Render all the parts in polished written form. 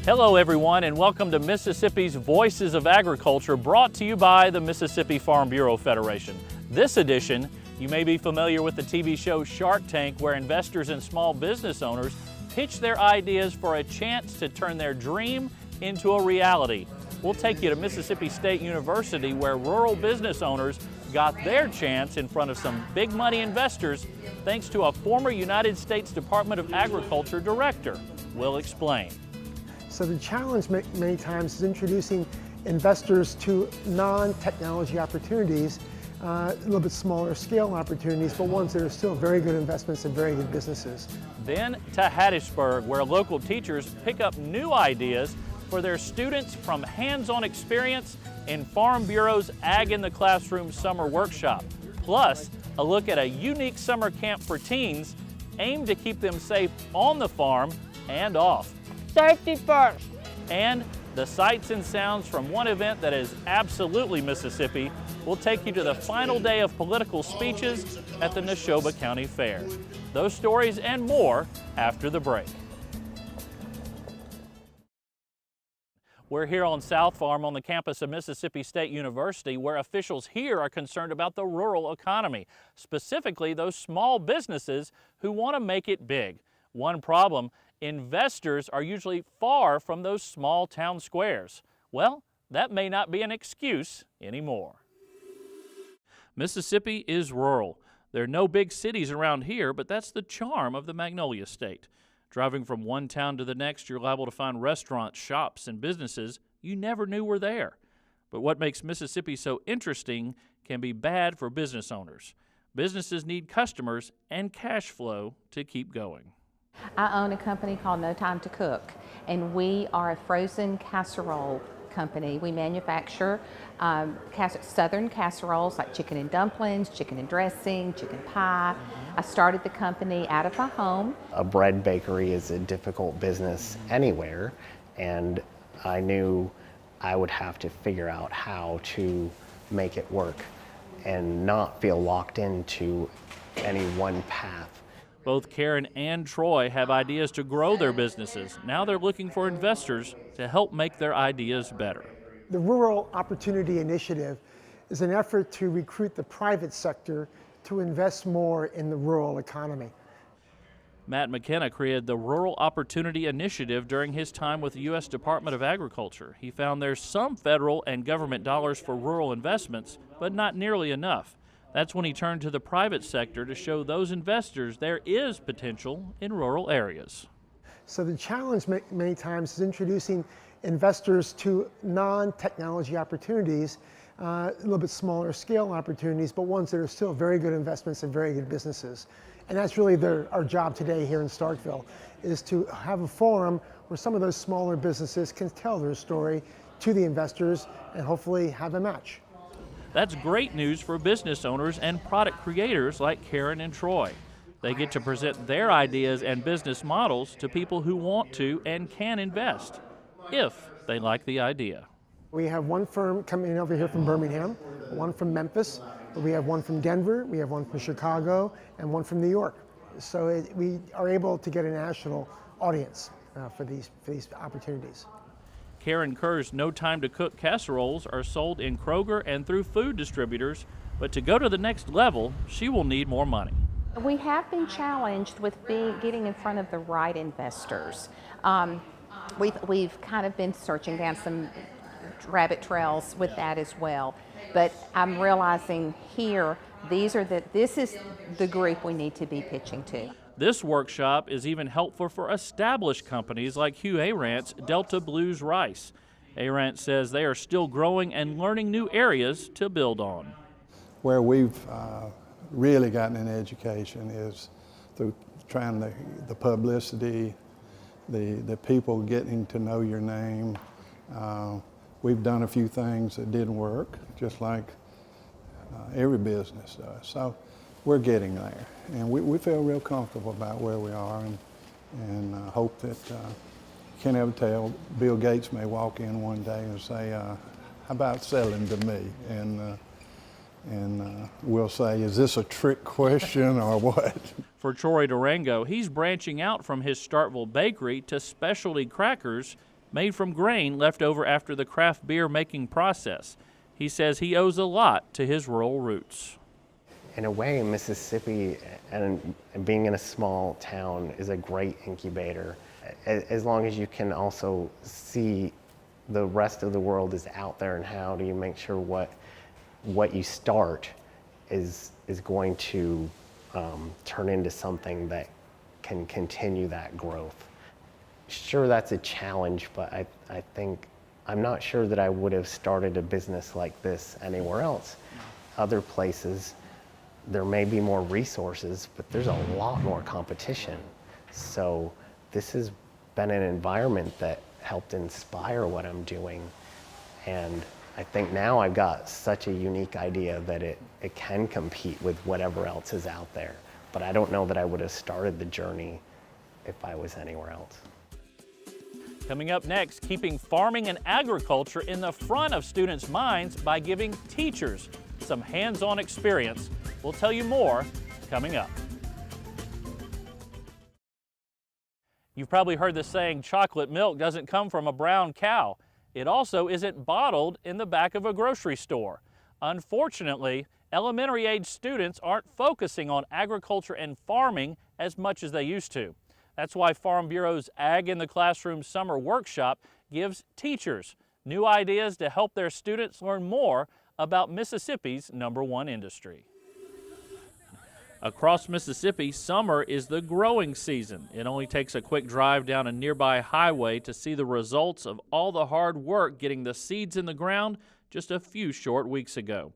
Hello everyone, and welcome to Mississippi's Voices of Agriculture, brought to you by the Mississippi Farm Bureau Federation. This edition, you may be familiar with the TV show Shark Tank, where investors and small business owners pitch their ideas for a chance to turn their dream into a reality. We'll take you to Mississippi State University, where rural business owners got their chance in front of some big money investors thanks to a former United States Department of Agriculture director. We'll explain. So the challenge many times is introducing investors to non-technology opportunities, a little bit smaller scale opportunities, but ones that are still very good investments and very good businesses. Then to Hattiesburg, where local teachers pick up new ideas for their students from hands-on experience in Farm Bureau's Ag in the Classroom Summer Workshop. Plus, a look at a unique summer camp for teens aimed to keep them safe on the farm and off. Safety first. And the sights and sounds from one event that is absolutely Mississippi will take you to the final day of political speeches at the Neshoba County Fair. Those stories and more after the break. We're here on South Farm on the campus of Mississippi State University, where officials here are concerned about the rural economy, specifically those small businesses who want to make it big. One problem: investors are usually far from those small town squares. Well, that may not be an excuse anymore. Mississippi is rural. There are no big cities around here, but that's the charm of the Magnolia State. Driving from one town to the next, you're liable to find restaurants, shops, and businesses you never knew were there. But what makes Mississippi so interesting can be bad for business owners. Businesses need customers and cash flow to keep going. I own a company called No Time to Cook, and we are a frozen casserole company. We manufacture southern casseroles like chicken and dumplings, chicken and dressing, chicken pie. I started the company out of my home. A bread bakery is a difficult business anywhere, and I knew I would have to figure out how to make it work and not feel locked into any one path. Both Karen and Troy have ideas to grow their businesses. Now they're looking for investors to help make their ideas better. The Rural Opportunity Initiative is an effort to recruit the private sector to invest more in the rural economy. Matt McKenna created the Rural Opportunity Initiative during his time with the U.S. Department of Agriculture. He found there's some federal and government dollars for rural investments, but not nearly enough. That's when he turned to the private sector to show those investors there is potential in rural areas. So the challenge many times is introducing investors to non-technology opportunities, a little bit smaller scale opportunities, but ones that are still very good investments and very good businesses. And that's really our job today here in Starkville, is to have a forum where some of those smaller businesses can tell their story to the investors and hopefully have a match. That's great news for business owners and product creators like Karen and Troy. They get to present their ideas and business models to people who want to and can invest, if they like the idea. We have one firm coming over here from Birmingham, one from Memphis, we have one from Denver, we have one from Chicago, and one from New York. So we are able to get a national audience for these opportunities. Karen Kerr's No Time to Cook casseroles are sold in Kroger and through food distributors, but to go to the next level, she will need more money. We have been challenged with getting in front of the right investors. We've kind of been searching down some rabbit trails with that as well, but I'm realizing here this is the group we need to be pitching to. This workshop is even helpful for established companies like Hugh Arant's Delta Blues Rice. Arant says they are still growing and learning new areas to build on. Where we've really gotten an education is through trying the publicity, the people getting to know your name. We've done a few things that didn't work, just like every business does. So we're getting there, and we feel real comfortable about where we are, and hope that you can't ever tell. Bill Gates may walk in one day and say, how about selling to me? And we'll say, is this a trick question or what? For Troy Durango, he's branching out from his Starkville bakery to specialty crackers made from grain left over after the craft beer making process. He says he owes a lot to his rural roots. In a way, Mississippi and being in a small town is a great incubator, as long as you can also see the rest of the world is out there, and how do you make sure what you start is going to turn into something that can continue that growth. Sure, that's a challenge, but I think I'm not sure that I would have started a business like this anywhere else. Other places, there may be more resources, but there's a lot more competition. So this has been an environment that helped inspire what I'm doing. And I think now I've got such a unique idea that it can compete with whatever else is out there. But I don't know that I would have started the journey if I was anywhere else. Coming up next, keeping farming and agriculture in the front of students' minds by giving teachers some hands-on experience. We'll tell you more coming up. You've probably heard the saying, chocolate milk doesn't come from a brown cow. It also isn't bottled in the back of a grocery store. Unfortunately, elementary-age students aren't focusing on agriculture and farming as much as they used to. That's why Farm Bureau's Ag in the Classroom Summer Workshop gives teachers new ideas to help their students learn more about Mississippi's #1 industry. Across Mississippi, summer is the growing season. It only takes a quick drive down a nearby highway to see the results of all the hard work getting the seeds in the ground just a few short weeks ago.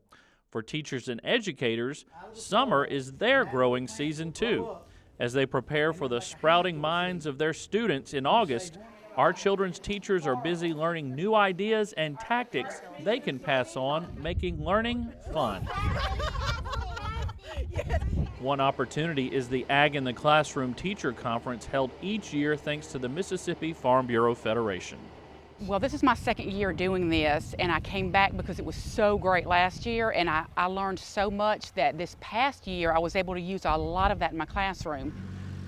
For teachers and educators, summer is their growing season too. As they prepare for the sprouting minds of their students in August, our children's teachers are busy learning new ideas and tactics they can pass on, making learning fun. One opportunity is the Ag in the Classroom Teacher Conference held each year thanks to the Mississippi Farm Bureau Federation. Well, this is my second year doing this, and I came back because it was so great last year, and I learned so much that this past year I was able to use a lot of that in my classroom.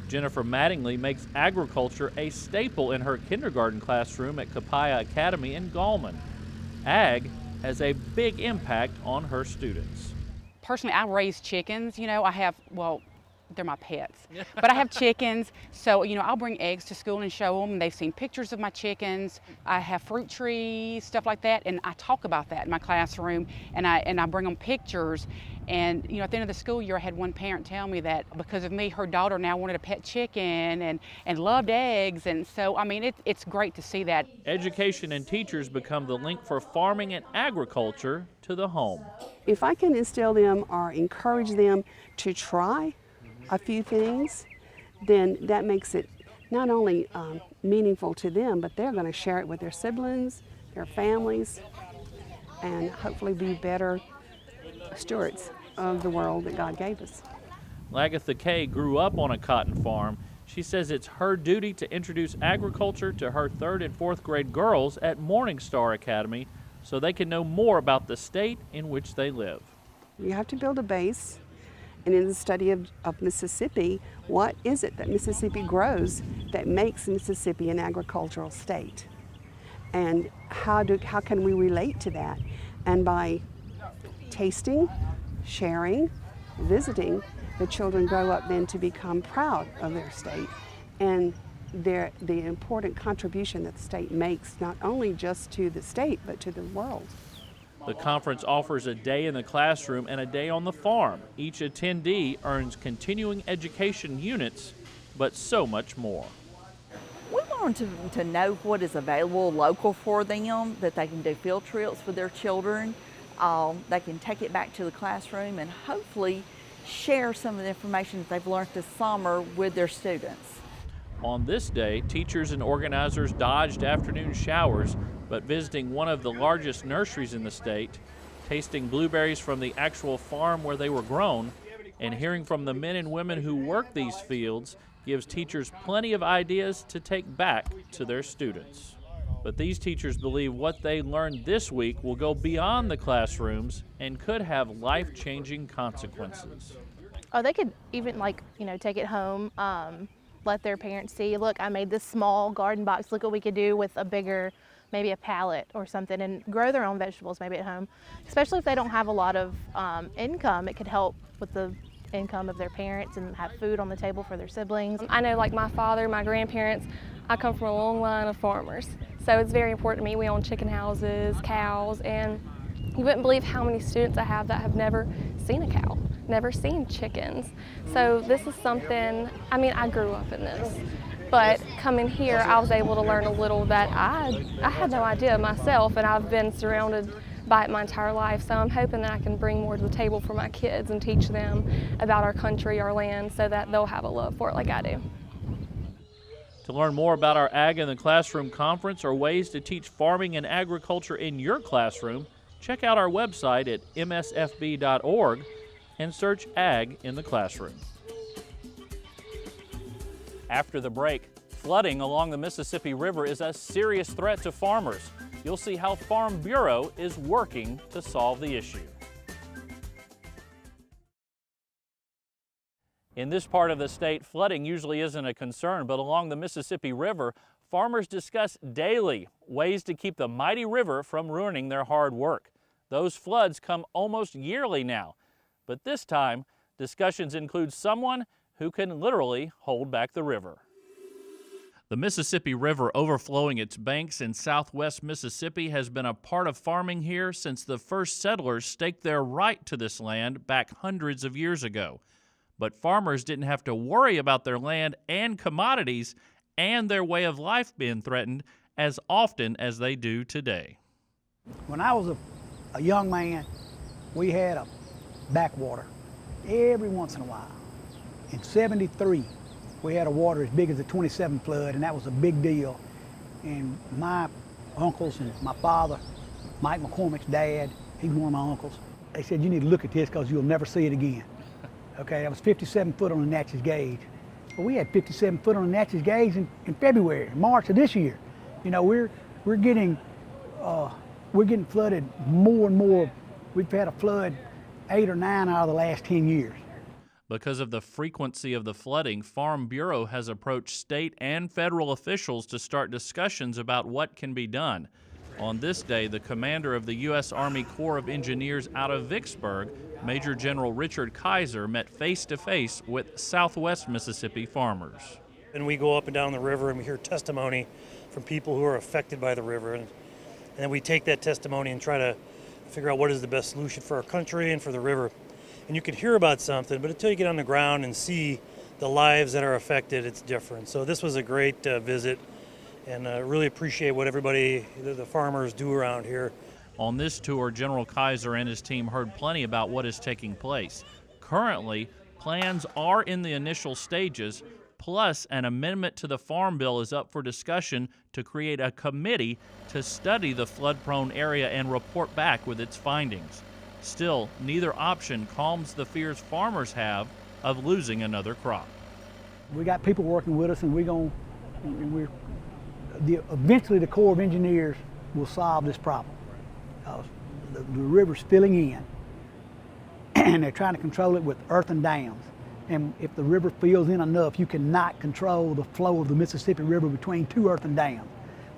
Jennifer Mattingly makes agriculture a staple in her kindergarten classroom at Copiah Academy in Gallman. Ag has a big impact on her students. Personally, I raise chickens. You know, I have, well, they're my pets, but I have chickens. So, you know, I'll bring eggs to school and show them. They've seen pictures of my chickens. I have fruit trees, stuff like that, and I talk about that in my classroom, and I bring them pictures. And, you know, at the end of the school year, I had one parent tell me that because of me, her daughter now wanted a pet chicken and loved eggs. And so, I mean, it's great to see that. Education and teachers become the link for farming and agriculture to the home. If I can instill them or encourage them to try a few things, then that makes it not only meaningful to them, but they're going to share it with their siblings, their families, and hopefully be better stewards of the world that God gave us. Lagatha Kay grew up on a cotton farm. She says it's her duty to introduce agriculture to her 3rd and 4th grade girls at Morning Star Academy so they can know more about the state in which they live. You have to build a base, and in the study of Mississippi, what is it that Mississippi grows that makes Mississippi an agricultural state? And how can we relate to that? And by tasting, sharing, visiting, the children grow up then to become proud of their state and the important contribution that the state makes, not only just to the state, but to the world. The conference offers a day in the classroom and a day on the farm. Each attendee earns continuing education units, but so much more. We want them to know what is available local for them, that they can do field trips with their children. They can take it back to the classroom and hopefully share some of the information that they've learned this summer with their students. On this day, teachers and organizers dodged afternoon showers, but visiting one of the largest nurseries in the state, tasting blueberries from the actual farm where they were grown, and hearing from the men and women who work these fields gives teachers plenty of ideas to take back to their students. But these teachers believe what they learned this week will go beyond the classrooms and could have life-changing consequences. Oh, they could even take it home. let their parents see, look, I made this small garden box, look what we could do with a bigger, maybe a pallet or something, and grow their own vegetables maybe at home. Especially if they don't have a lot of income, it could help with the income of their parents and have food on the table for their siblings. I know, like my father, my grandparents, I come from a long line of farmers. So it's very important to me. We own chicken houses, cows, and you wouldn't believe how many students I have that have never seen a cow, never seen chickens. So this is something, I mean, I grew up in this, but coming here, I was able to learn a little that I had no idea myself, and I've been surrounded by it my entire life. So I'm hoping that I can bring more to the table for my kids and teach them about our country, our land, so that they'll have a love for it like I do. To learn more about our Ag in the Classroom Conference or ways to teach farming and agriculture in your classroom, check out our website at msfb.org and search Ag in the Classroom. After the break, flooding along the Mississippi River is a serious threat to farmers. You'll see how Farm Bureau is working to solve the issue. In this part of the state, flooding usually isn't a concern, but along the Mississippi River, farmers discuss daily ways to keep the mighty river from ruining their hard work. Those floods come almost yearly now, but this time, discussions include someone who can literally hold back the river. The Mississippi River overflowing its banks in southwest Mississippi has been a part of farming here since the first settlers staked their right to this land back hundreds of years ago. But farmers didn't have to worry about their land and commodities and their way of life being threatened as often as they do today. When I was a young man, we had a backwater every once in a while. In '73, we had a water as big as the 27 flood, and that was a big deal. And my uncles and my father, Mike McCormick's dad, he's one of my uncles, they said, you need to look at this because you'll never see it again. Okay, that was 57 foot on the Natchez gauge. Well, we had 57 foot on the Natchez gauge in February, March of this year. You know, we're getting flooded more and more. We've had a flood 8 or 9 out of the last 10 years. Because of the frequency of the flooding, Farm Bureau has approached state and federal officials to start discussions about what can be done. On this day, the commander of the U.S. Army Corps of Engineers out of Vicksburg, Major General Richard Kaiser, met face-to-face with southwest Mississippi farmers. And we go up and down the river and we hear testimony from people who are affected by the river. And then we take that testimony and try to figure out what is the best solution for our country and for the river. And you can hear about something, but until you get on the ground and see the lives that are affected, it's different. So this was a great visit, and I really appreciate what everybody, the farmers, do around here. On this tour, General Kaiser and his team heard plenty about what is taking place. Currently, plans are in the initial stages, plus an amendment to the Farm Bill is up for discussion to create a committee to study the flood-prone area and report back with its findings. Still, neither option calms the fears farmers have of losing another crop. We got people working with us, and eventually the Corps of Engineers will solve this problem. The river's filling in, and they're trying to control it with earthen dams. And if the river fills in enough, you cannot control the flow of the Mississippi River between two earthen dams.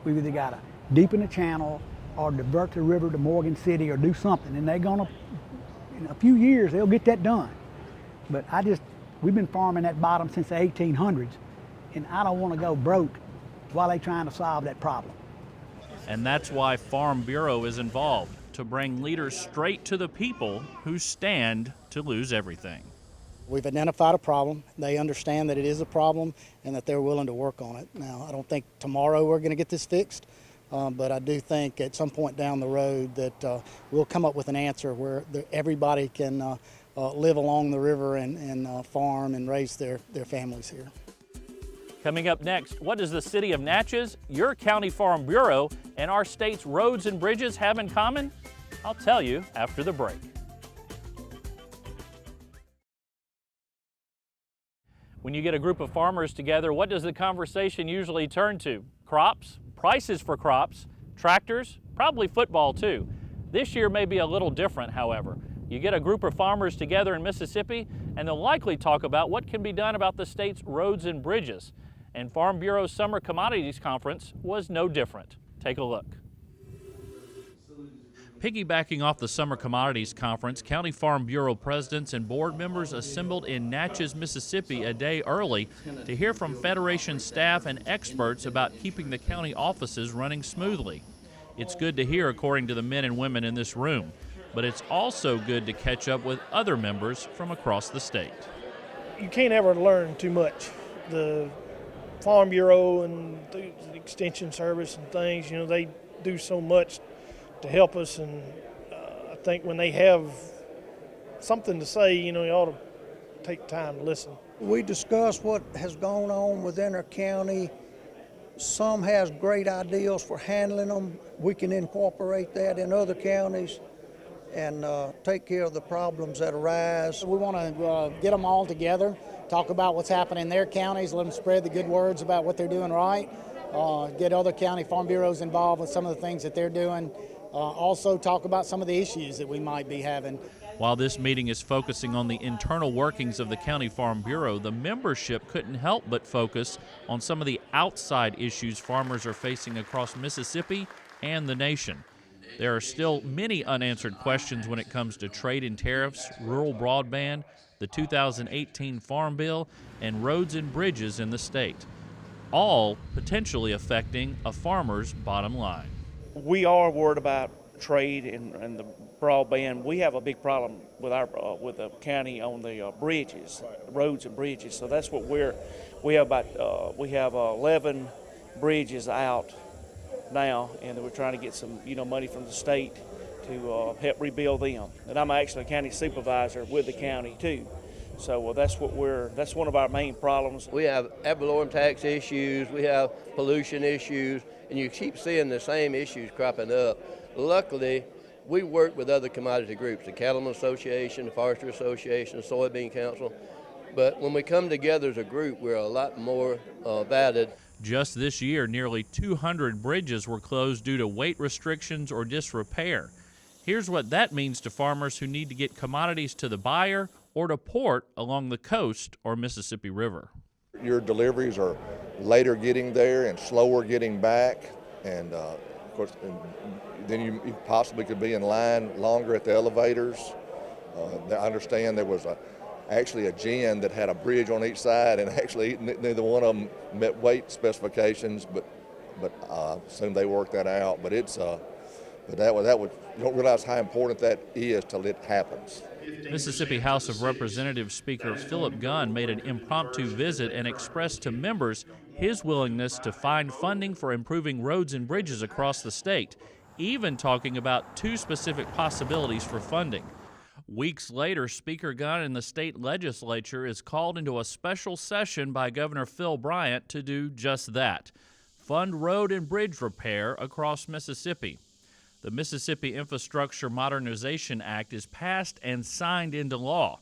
We've either got to deepen the channel or divert the river to Morgan City or do something, and they're gonna, in a few years, they'll get that done. But we've been farming that bottom since the 1800s, and I don't want to go broke while they're trying to solve that problem. And that's why Farm Bureau is involved, to bring leaders straight to the people who stand to lose everything. We've identified a problem. They understand that it is a problem and that they're willing to work on it. Now, I don't think tomorrow we're going to get this fixed, but I do think at some point down the road that we'll come up with an answer where everybody can live along the river and farm and raise their families here. Coming up next, what does the city of Natchez, your county Farm Bureau, and our state's roads and bridges have in common? I'll tell you after the break. When you get a group of farmers together, what does the conversation usually turn to? Crops, prices for crops, tractors, probably football too. This year may be a little different, however. You get a group of farmers together in Mississippi and they'll likely talk about what can be done about the state's roads and bridges. And Farm Bureau's Summer Commodities Conference was no different. Take a look. Piggybacking off the Summer Commodities Conference, County Farm Bureau presidents and board members assembled in Natchez, Mississippi a day early to hear from Federation staff and experts about keeping the county offices running smoothly. It's good to hear, according to the men and women in this room, but it's also good to catch up with other members from across the state. You can't ever learn too much. The Farm Bureau and the Extension Service and things, you know, they do so much to help us, and I think when they have something to say, you know, you ought to take time to listen. We discuss what has gone on within our county. Some has great ideas for handling them. We can incorporate that in other counties and take care of the problems that arise. We want to get them all together, talk about what's happening in their counties, let them spread the good words about what they're doing right, get other county farm bureaus involved with some of the things that they're doing. Also talk about some of the issues that we might be having. While this meeting is focusing on the internal workings of the County Farm Bureau, the membership couldn't help but focus on some of the outside issues farmers are facing across Mississippi and the nation. There are still many unanswered questions when it comes to trade and tariffs, rural broadband, the 2018 Farm Bill, and roads and bridges in the state, all potentially affecting a farmer's bottom line. We are worried about trade and the broadband. We have a big problem with with the county on the bridges, roads and bridges. So that's what we have 11 bridges out now, and we're trying to get some money from the state to help rebuild them. And I'm actually a county supervisor with the county too. So that's one of our main problems. We have ad valorem tax issues, we have pollution issues, and you keep seeing the same issues cropping up. Luckily, we work with other commodity groups, the Cattlemen Association, the Forestry Association, the Soybean Council. But when we come together as a group, we're a lot more valid. Just this year, nearly 200 bridges were closed due to weight restrictions or disrepair. Here's what that means to farmers who need to get commodities to the buyer or to port along the coast or Mississippi River. Your deliveries are later getting there and slower getting back, and of course, then you possibly could be in line longer at the elevators. I understand there was actually a gin that had a bridge on each side, and actually neither one of them met weight specifications, but soon they worked that out. But you don't realize how important that is till it happens. Mississippi House of Representatives Speaker Philip Gunn made an impromptu visit and expressed to members his willingness to find funding for improving roads and bridges across the state, even talking about two specific possibilities for funding. Weeks later, Speaker Gunn and the state legislature is called into a special session by Governor Phil Bryant to do just that, fund road and bridge repair across Mississippi. The Mississippi Infrastructure Modernization Act is passed and signed into law.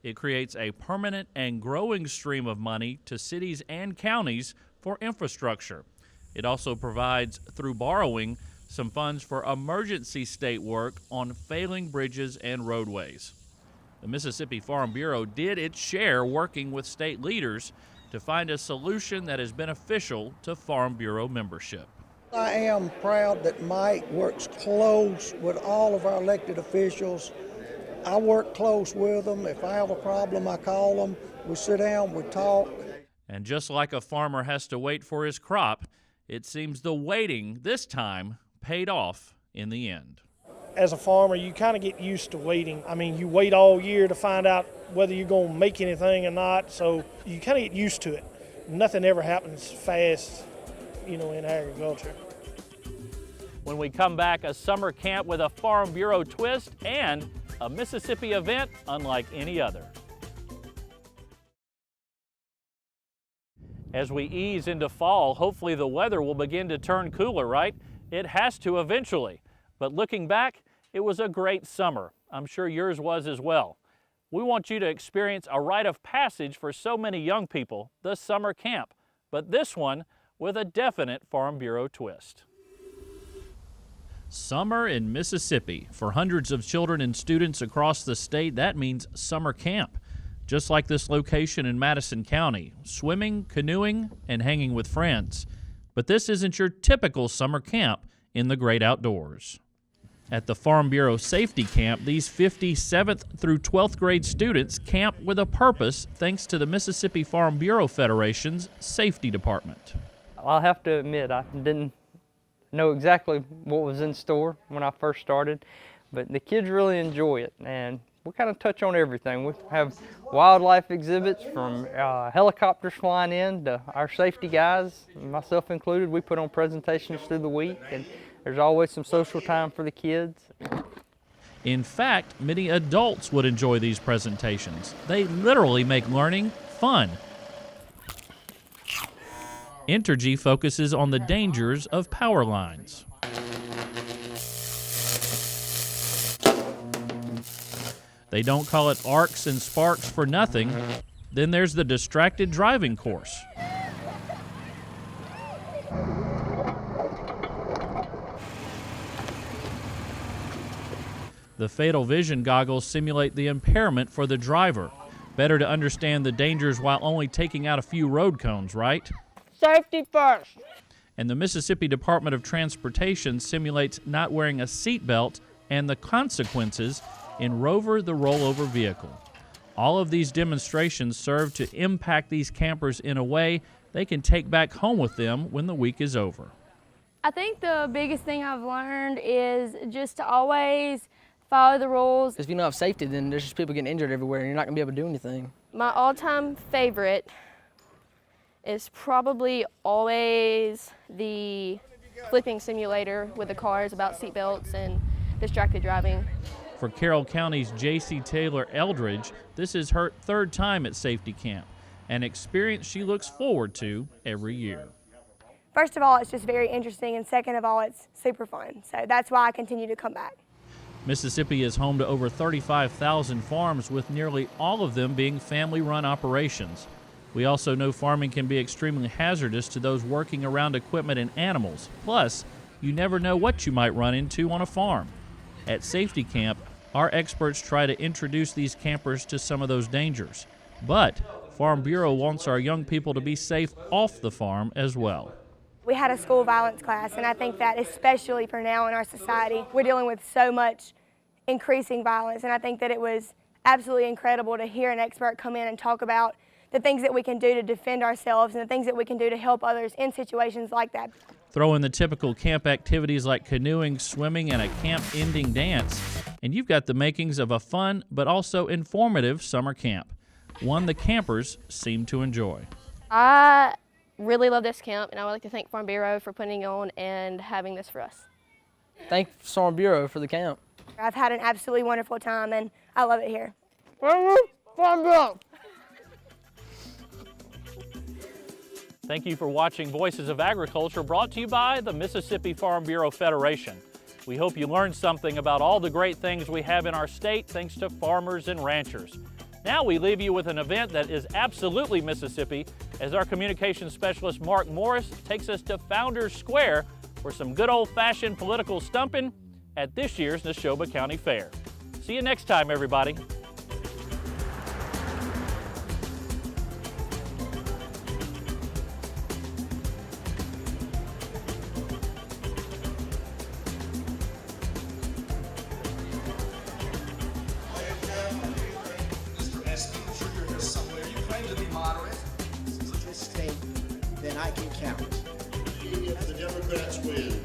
It creates a permanent and growing stream of money to cities and counties for infrastructure. It also provides, through borrowing, some funds for emergency state work on failing bridges and roadways. The Mississippi Farm Bureau did its share working with state leaders to find a solution that is beneficial to Farm Bureau membership. I am proud that Mike works close with all of our elected officials. I work close with them. If I have a problem, I call them. We sit down, we talk. And just like a farmer has to wait for his crop, it seems the waiting this time paid off in the end. As a farmer, you kind of get used to waiting. I mean, you wait all year to find out whether you're going to make anything or not, so you kind of get used to it. Nothing ever happens fast, in agriculture. When we come back, a summer camp with a Farm Bureau twist and a Mississippi event unlike any other. As we ease into fall, hopefully the weather will begin to turn cooler, right? It has to eventually. But looking back, it was a great summer. I'm sure yours was as well. We want you to experience a rite of passage for so many young people, the summer camp, but this one with a definite Farm Bureau twist. Summer in Mississippi. For hundreds of children and students across the state, that means summer camp. just like this location in Madison County, swimming, canoeing, and hanging with friends. But this isn't your typical summer camp in the great outdoors. At the Farm Bureau Safety Camp, these 57th through 12th grade students camp with a purpose thanks to the Mississippi Farm Bureau Federation's Safety Department. I'll have to admit, I didn't know exactly what was in store when I first started, but the kids really enjoy it, and we kind of touch on everything. We have wildlife exhibits from helicopters flying in to our safety guys, myself included. We put on presentations through the week, and there's always some social time for the kids. In fact, many adults would enjoy these presentations. They literally make learning fun. Entergy focuses on the dangers of power lines. They don't call it arcs and sparks for nothing. Then there's the distracted driving course. The fatal vision goggles simulate the impairment for the driver. Better to understand the dangers while only taking out a few road cones, right? Safety first. And the Mississippi Department of Transportation simulates not wearing a seatbelt and the consequences in Rover the rollover vehicle. All of these demonstrations serve to impact these campers in a way they can take back home with them when the week is over. I think the biggest thing I've learned is just to always follow the rules. Because if you don't have safety, then there's just people getting injured everywhere and you're not going to be able to do anything. My all-time favorite is probably always the flipping simulator with the cars about seatbelts and distracted driving. For Carroll County's J.C. Taylor Eldridge, this is her third time at Safety Camp, an experience she looks forward to every year. First of all, it's just very interesting, and second of all, it's super fun. So that's why I continue to come back. Mississippi is home to over 35,000 farms, with nearly all of them being family-run operations. We also know farming can be extremely hazardous to those working around equipment and animals. Plus, you never know what you might run into on a farm. At Safety Camp, our experts try to introduce these campers to some of those dangers. But Farm Bureau wants our young people to be safe off the farm as well. We had a school violence class, and I think that especially for now in our society, we're dealing with so much increasing violence, and I think that it was absolutely incredible to hear an expert come in and talk about the things that we can do to defend ourselves and the things that we can do to help others in situations like that. Throw in the typical camp activities like canoeing, swimming, and a camp-ending dance, and you've got the makings of a fun but also informative summer camp, one the campers seem to enjoy. I really love this camp, and I would like to thank Farm Bureau for putting it on and having this for us. Thank Farm Bureau for the camp. I've had an absolutely wonderful time, and I love it here. Farm Bureau! Thank you for watching Voices of Agriculture, brought to you by the Mississippi Farm Bureau Federation. We hope you learned something about all the great things we have in our state thanks to farmers and ranchers. Now we leave you with an event that is absolutely Mississippi as our communications specialist Mark Morris takes us to Founders Square for some good old-fashioned political stumping at this year's Neshoba County Fair. See you next time, everybody. Then I can count. Even if the Democrats win,